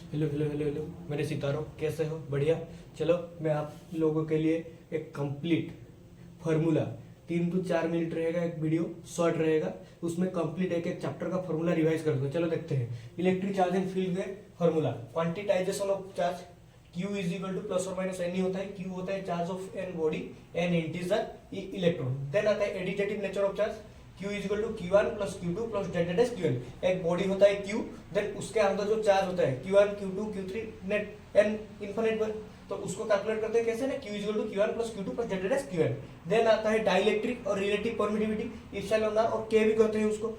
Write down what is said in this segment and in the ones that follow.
Hello hello hello hello मेरे सितारों, कैसे हो? बढ़िया। चलो मैं आप लोगों के लिए एक कंप्लीट फार्मूला 3 to 4 मिनट रहेगा, एक वीडियो शॉर्ट रहेगा, उसमें कंप्लीट एक एक चैप्टर का फार्मूला रिवाइज कर दूंगा। चलो देखते हैं। इलेक्ट्रिक चार्ज एंड फील्ड के formula. Quantization of charge Q is equal to plus और माइनस एन होता है। Q होता है charge of an body, an integer, electron. Then आता है additive nature of charge. Q is equal to Q1 plus Q2 plus delta dash Qn। एक body होता है Q, देन उसके अंदर जो चार्ज होता है Q1 Q2 Q3 net N infinite पर, तो उसको कैलकुलेट करते हैं कैसे ना, Q is equal to Q1 plus Q2 plus delta dash Qn। Then आता है डाइलेक्ट्रिक और रिलेटिव परमिटिविटी, इप्सिलॉन r और K भी कहते हैं उसको।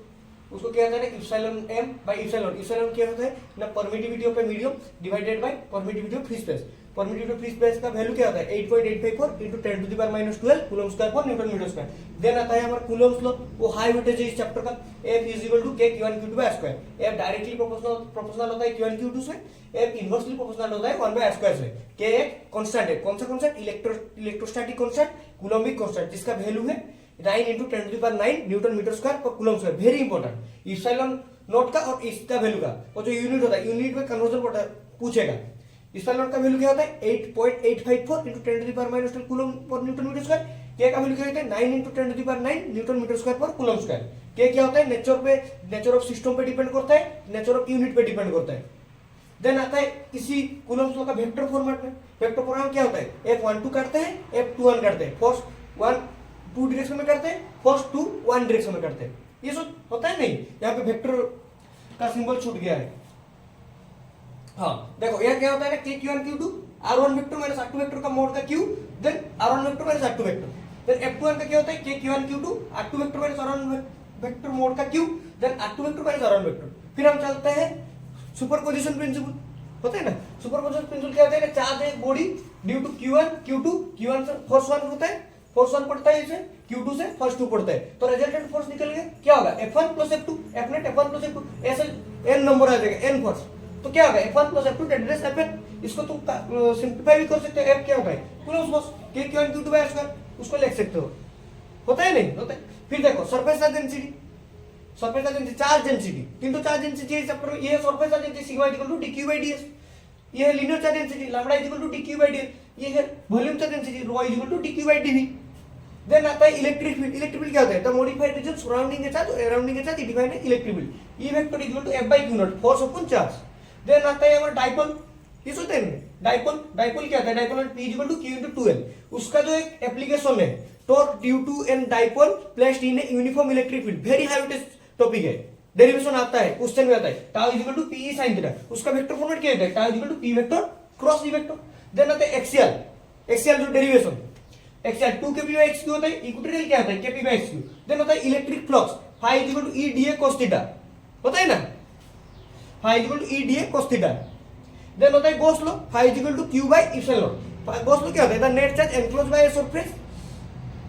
उसको क्या होता है ना, epsilon m by epsilon. Epsilon क्या होता है ना, permittivity of a medium divided by permittivity of free space. Permittivity of free space का वैल्यू क्या होता है 8.854 into 10 to the power minus 12 coulomb square पर न्यूटन मीटर स्क्वायर। देन आता है हमारा कूलम्ब्स लॉ, वो हाई वोल्टेज है इस चैप्टर का। F is equal to K Q1 Q2 by square. F directly proportional होता है Q1 Q2 से, F इनवर्सली प्रोपोर्शनल होता है 1 बाय स्क्वायर से। K एक कांस्टेंट है। कौन सा constant? Electrostatic constant, coulombic constant, जिसका वैल्यू है 9 into 10 to the power 9 newton metre square पर coulomb square. Very important, epsilon naught का और इसका वैल्यू का, वो जो यूनिट होता है यूनिट में कन्वर्जन पूछेगा। इप्सिलॉन नॉट का वैल्यू क्या होता है 8.854 into 10 to the power minus 12 coulomb पर न्यूटन मीटर स्क्वायर। K का वैल्यू क्या होता है 9 into 10 to the power 9 newton metre square पर कूलम्ब स्क्वायर। K क्या होता है नेचर ऑफ सिस्टम पे डिपेंड करता है, नेचर ऑफ यूनिट पे डिपेंड करता है। देन आता है इसी कूलम्ब लॉ का वेक्टर फॉर्मेट में। वेक्टर फॉर्मेट क्या होता है F12 करते हैं, F21 करते हैं। फर्स्ट 1 2 डायरेक्शन में करते हैं, फर्स्ट 2 1 डायरेक्शन में करते हैं। ये सब होता है नहीं, यहाँ पे वेक्टर का सिंबल छूट गया है। हाँ देखो यह क्या होता है ना, K Q1 Q2 R1 vector minus R2 vector का मोड का Q, then R1 vector minus R2 vector. Then F21 का क्या होता है K Q1 Q2 R2 vector minus R1 vector mod का Q, then R2 vector minus R1 vector. फिर हम चलते हैं सुपरपोजिशन प्रिंसिपल, होता है ना। सुपरपोजिशन प्रिंसिपल क्या होता है ना, चार्ज है body due to Q1 Q2, Q1 से फोर्स 1 होता है, फोर्स 1 पड़ता है इसे, Q2 से फोर्स 2 पड़ता है, तो रिजल्टेंट फोर्स निकल गया। क्या होगा F1 plus F2, F net F1 plus F2, ऐसे n नंबर आ जाएगा, n फोर्स। तो क्या होगा F1 plus F2 delta dash Fn। इसको तुम सिंपलीफाई भी कर सकते हो। F क्या होता है coulomb force, K Q1 Q2 by square, उसको लिख सकते हो। होता है नहीं होता है। फिर देखो surface charge density, surface charge density, charge density, किंतु चार्ज डेंसिटी इस चैप्टर में ये है surface charge density sigma equal to dq by ds। ये है linear charge density lambda equal to dq by ds। ये है volume charge density ρ equal to dq by dv। Then आता है इलेक्ट्रिक फील्ड। इलेक्ट्रिक फील्ड क्या होता है the modified region surrounding a charge और अराउंडिंग ए चार्ज डिफाइंड है electric field. E vector equal to F by q not, force upon charge. Then आता है हमारा डाइपोल। ये सोचते हैं डाइपोल, डाइपोल क्या होता है dipole P equal to Q into 2L। उसका जो एक एप्लीकेशन है torque due to an dipole placed in a uniform electric field, very high voltage topic है, डेरिवेशन आता है, क्वेश्चन में आता है। Tau is equal to P sin theta, उसका वेक्टर फॉर्मेट क्या होता है tau is equal to p vector cross v vector. Then आता है एक्सियल, एक्सियल जो derivation axial 2kp by xq होता है, इक्वेटोरियल क्या होता है kp by xq। देन होता है electric flux phi is equal to e dA cos theta, होता है ना, phi is equal to e dA cos theta. Then होता है Gauss law phi is equal to q by epsilon। Gauss law क्या होता है the net charge enclosed by a surface,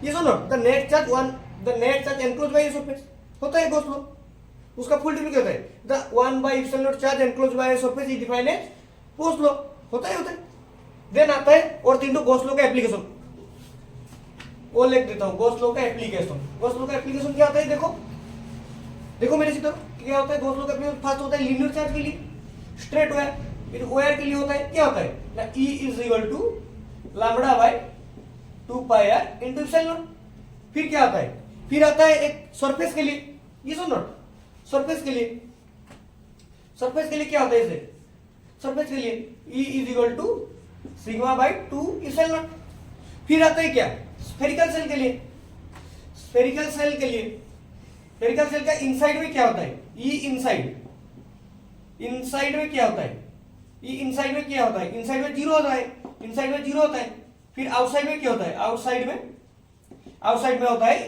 ये सुनो the net charge enclosed by a surface, होता है Gauss law. उसका फुल डिफिनेशन क्या होता है the 1 by epsilon not charge enclosed by a surface is defined as Gauss law, होता है। देन आता है और तीनों गॉस लॉ का एप्लीकेशन, वो लिख देता हूं गॉस लॉ का एप्लीकेशन। गॉस लॉ का एप्लीकेशन क्या होता है देखो, देखो मेरे से क्या होता है गॉस लॉ का एप्लीकेशन। फर्स्ट होता है लीनियर चार्ज के लिए स्ट्रेट वायर, फिर वायर के लिए होता है क्या होता है ना E is equal to lambda by 2 pi r into epsilon. फिर क्या आता है, फिर आता है एक सरफेस के लिए, ये सुन नोट सरफेस के लिए, सरफेस के लिए क्या होता है इसे, सरफेस के लिए E is equal to sigma by 2 epsilon. फिर आता है क्या स्फेरिकल सेल के लिए, स्फेरिकल सेल के लिए, स्फेरिकल सेल का इनसाइड में क्या होता है E इनसाइड, इनसाइड में क्या होता है E इनसाइड में क्या होता है, इनसाइड में 0 होता है, इनसाइड में 0 होता है। फिर आउटसाइड में क्या होता है, आउटसाइड में होता है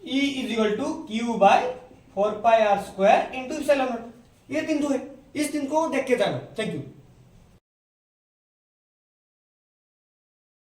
E is equal to Q by 4 pi r square into epsilon not. ये तीन तो है, इस तीन को देख के जाना। Thank you.